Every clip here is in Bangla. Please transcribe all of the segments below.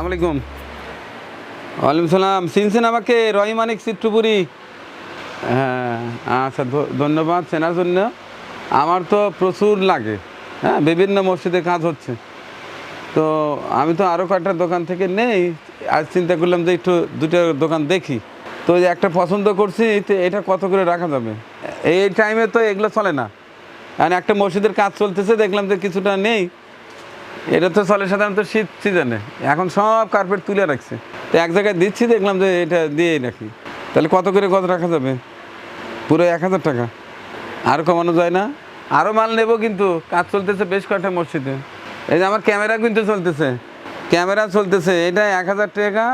আসসালামু আলাইকুম। ওয়ালাইকুম সালাম। চিনছেন আমাকে? রহিমানিক চিত্রপুরী। হ্যাঁ, আচ্ছা, ধন্যবাদ চেনার জন্য। আমার তো প্রচুর লাগে, হ্যাঁ, বিভিন্ন মসজিদে কাজ হচ্ছে, তো আমি তো আরও কয়েকটা দোকান থেকে নেই। আজ চিন্তা করলাম যে একটু দুটো দোকান দেখি, তো একটা পছন্দ করছি, তো এটা কত করে রাখা যাবে? এই টাইমে তো এগুলো চলে না, কারণ একটা মসজিদের কাজ চলতেছে, দেখলাম যে কিছুটা নেই। এটা তো চলে সাধারণত শীত সিজনে, এখন সব কার্পেট তুলে রাখছে, তো এক জায়গায় দিচ্ছি, দেখলাম যে এটা দিয়েই রাখি। তাহলে কত করে কত রাখা যাবে? পুরো 1000 টাকা। আরও কমানো যায় না? আরও মাল নেব, কিন্তু কাজ চলতেছে বেশ কয়েকটা মসজিদে। এই যে আমার ক্যামেরা কিন্তু চলতেছে, ক্যামেরা চলতেছে, এটা 1000 টাকা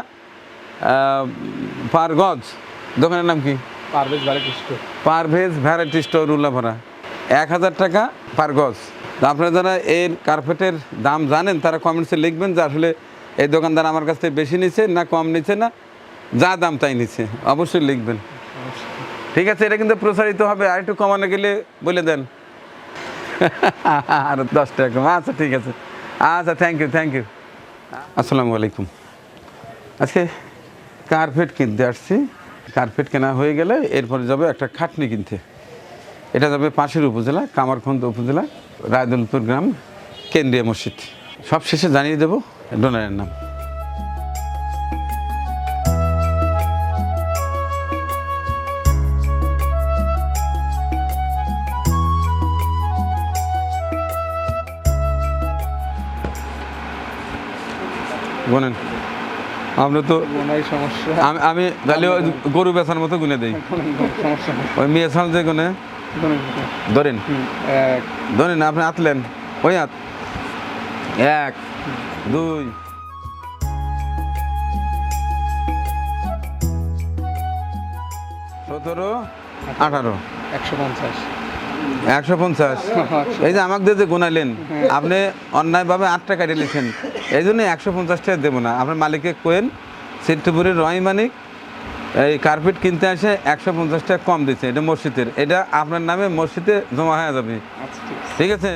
পার গজ। দোকানের নাম কি? Parvez variety store. Parvez variety store, Ullapara. 1000 টাকা পার গজ। তো আপনারা যারা এর কার্পেটের দাম জানেন, তারা কমেন্টসে লিখবেন যে আসলে এই দোকানদার আমার কাছ থেকে বেশি নিচ্ছে না কম নিচ্ছে, না যা দাম তাই নিচ্ছে, অবশ্যই লিখবেন। ঠিক আছে, এটা কিন্তু প্রসারিত হবে, আর একটু কমানো গেলে বলে দেন। আর 10 টাকা কম। আচ্ছা, ঠিক আছে, আচ্ছা, থ্যাংক ইউ। আসসালামু আলাইকুম। আজকে কার্পেট কিনতে আসছি। কার্পেট কেনা হয়ে গেলে এরপরে যাবে একটা খাটনি কিনতে। এটা যাবে পাশের উপজেলা, কামারখন্দ উপজেলা, রায়দুলপুর গ্রাম, কেন্দ্রীয় মসজিদ। সব শেষে জানিয়ে দেবো ডোনারের নাম। গুনেন, আমরা তো সমস্যা। আমি তাহলে ওই গরু বেচার মতো গুনে দেই। সমস্যা ওই মেয়ে সাল যে গুনে ধরেন, ধরেন আপনি আতলেন, ওই হাত 1 2 17 18 150। 150। এই যে আমাকে যে গুনাইলেন, আপনি অন্যায়ভাবে 8 টাকা ঢেলেছেন, এই জন্য 150 টাকা দেবো না। আপনার মালিককে কোয়েন চিত্রপুরের রহিমানিক এই কার্পেট কিনতে আসে 150 টাকা কম দিচ্ছে, এটা মসজিদের, এটা আপনার নামে মসজিদে জমা হয়ে যাবে। ঠিক আছে?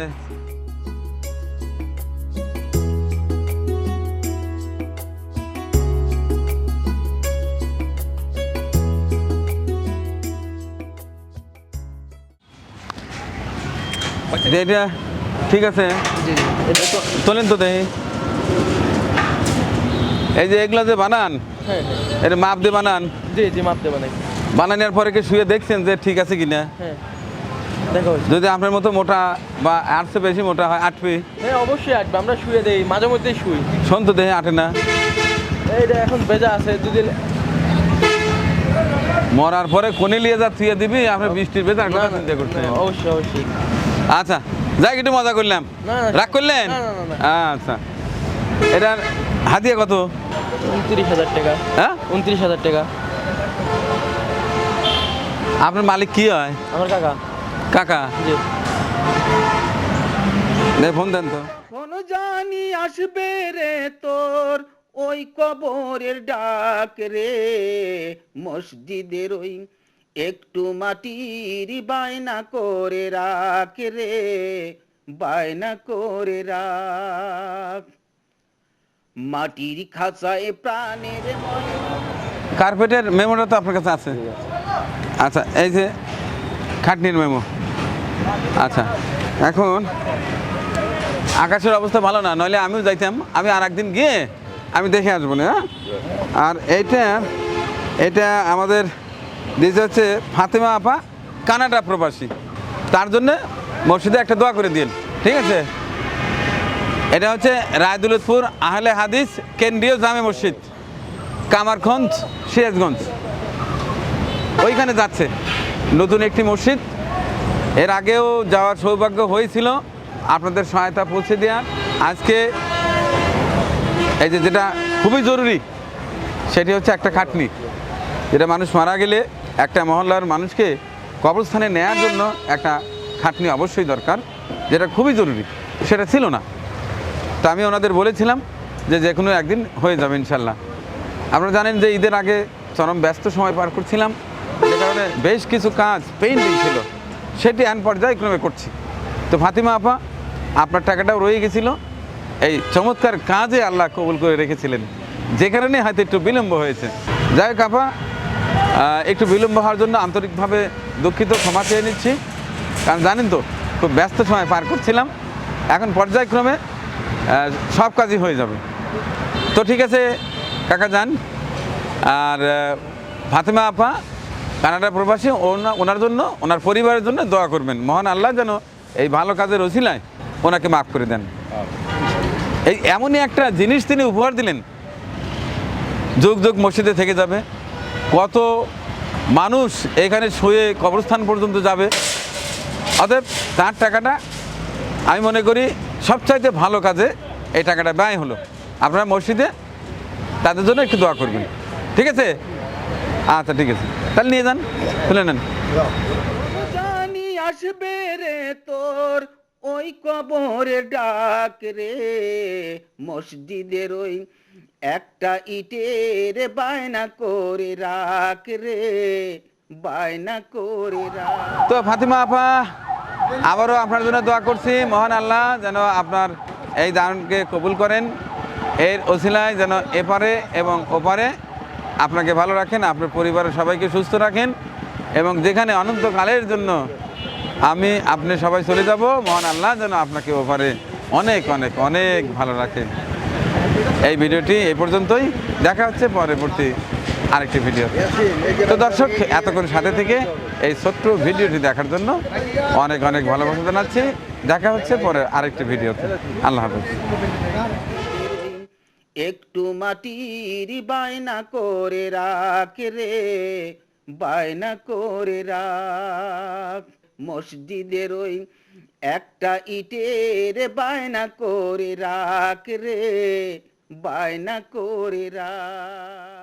এটা ঠিক আছে, তোলেন তো দেখি। এই যে এগুলো যে বানান, এটা মাপ দিয়ে বানান? জি মাপ দেবো নাকি? বানানোর পরে কি শুয়ে দেখছেন যে ঠিক আছে কিনা? হ্যাঁ, দেখো, যদি আপনার মতো মোটা বা আর চেয়ে বেশি মোটা হয়, আটবে? হ্যাঁ অবশ্যই আসবে, আমরা শুয়ে দেই, মাঝে মধ্যেই শুই। শোন তো দেখে আটে না? এইটা এখন ভেজা আছে, যদি মরার পরে কোনে নিয়ে যা থুয়ে দিবি, আপনার বৃষ্টির বেজার কথা চিন্তা করতে। অবশ্যই। আচ্ছা, যাই একটু মজা করলাম, রাগ করলেন? আচ্ছা, এটার হাতিয়া কত? 29,000 টাকা। হ্যাঁ, 29,000 টাকা। আপনার মালিক কি হয়? আমার কাকা। কাকা? জি। ফোন দেন তো। কোন জানি আসবে রে তোর ওই কবরের ডাক রে, মসজিদের ওই একটু মাটির বায়না করে রাখ রে, বায়না করে রাখ, মাটির খাঁচায় প্রাণের কার্পেটের মেমোটা তো আপনার কাছে আছে? আচ্ছা, এই যে খাটনির মেমো। আচ্ছা, এখন আকাশের অবস্থা ভালো না, নইলে আমিও যাইতাম, আমি আর একদিন গিয়ে আমি দেখে আসবো না। হ্যাঁ, আর এটা আমাদের দিয়েছে হচ্ছে ফাতেমা আপা, কানাডা প্রবাসী, তার জন্যে মসজিদে একটা দোয়া করে দিন। ঠিক আছে? এটা হচ্ছে রায়দুলপুর আহলে হাদিস কেন্দ্রীয় জামে মসজিদ, কামারখন্দ, সিরাজগঞ্জ, ওইখানে যাচ্ছে নতুন একটি মসজিদ। এর আগেও যাওয়ার সৌভাগ্য হয়েছিল, আপনাদের সহায়তা পৌঁছে দেওয়ার। আজকে এই যে যেটা খুবই জরুরি, সেটি হচ্ছে একটা খাটনি, যেটা মানুষ মারা গেলে একটা মহল্লার মানুষকে কবরস্থানে নেওয়ার জন্য একটা খাটনি অবশ্যই দরকার, যেটা খুবই জরুরি, সেটা ছিল না। তা আমি ওনাদের বলেছিলাম যে কোনো একদিন হয়ে যাবে ইনশাল্লাহ। আপনারা জানেন যে ঈদের আগে চরম ব্যস্ত সময় পার করছিলাম, যে কারণে বেশ কিছু কাজ পেন্ডিং ছিল, সেটি পর্যায়ক্রমে করছি। তো ফাতিমা আপা, আপনার টাকাটাও রয়ে গেছিলো, এই চমৎকার কাজে আল্লাহ কবুল করে রেখেছিলেন। যে কারণে হয়তো একটু বিলম্ব হয়েছে। যাই হোক আপা, একটু বিলম্ব হওয়ার জন্য আন্তরিকভাবে দুঃখিত, ক্ষমা চেয়ে নিচ্ছি। কারণ জানেন তো খুব ব্যস্ত সময় পার করছিলাম, এখন পর্যায়ক্রমে সব কাজই হয়ে যাবে। তো ঠিক আছে কাকা যান। আর ফাতেমা আপা কানাডা প্রবাসী, ওনার জন্য, ওনার পরিবারের জন্য দোয়া করবেন। মহান আল্লাহ যেন এই ভালো কাজের ওসিলায় ওনাকে মাফ করে দেন। এই এমনই একটা জিনিস তিনি উপহার দিলেন, যুগ যুগ মসজিদে থেকে যাবে। কত মানুষ এখানে শুয়ে কবরস্থান পর্যন্ত যাবে। অতএব তার টাকাটা আমি মনে করি সবচাইতে ভালো কাজে এই টাকাটা ব্যয় হলো। আপনারা মসজিদে তাদের জন্য একটু দোয়া করবেন, ঠিক আছে? আচ্ছা ঠিক আছে, তাহলে নিয়ে যান, তুলে নেন। জানি আসবে রে তোর ওই কবরের ডাক রে, মসজিদের ওই একটা ইটের বায়না করে রাখ রে, বায়না করে রাখ। তো ফাতিমা আপা, আবারও আপনার জন্য দোয়া করছি, মহান আল্লাহ যেন আপনার এই দানকে কবুল করেন। এর ওসিলায় যেন এপারে এবং ওপারে আপনাকে ভালো রাখেন, আপনার পরিবারের সবাইকে সুস্থ রাখেন, এবং যেখানে অনন্তকালের জন্য আপনি সবাই চলে যাব, মহান আল্লাহ যেন আপনাকে ওপারে অনেক অনেক অনেক ভালো রাখে। এই ভিডিওটি এই পর্যন্তই, দেখা হচ্ছে পরবর্তী আরেকটি ভিডিও। তো দর্শক, এতক্ষণ সাথে থেকে এই ছোট্ট ভিডিওটি দেখার জন্য অনেক অনেক ভালোবাসা জানাচ্ছি। দেখা হচ্ছে পরে আরেকটি ভিডিওতে। আল্লাহ হাফেজ। একটু মাটির বায়না করে রাখ রে, বায়না করে রাখ, মসজিদের ওই একটা ইটের বায়না করে রাখ রে, বায়না করে রাখ।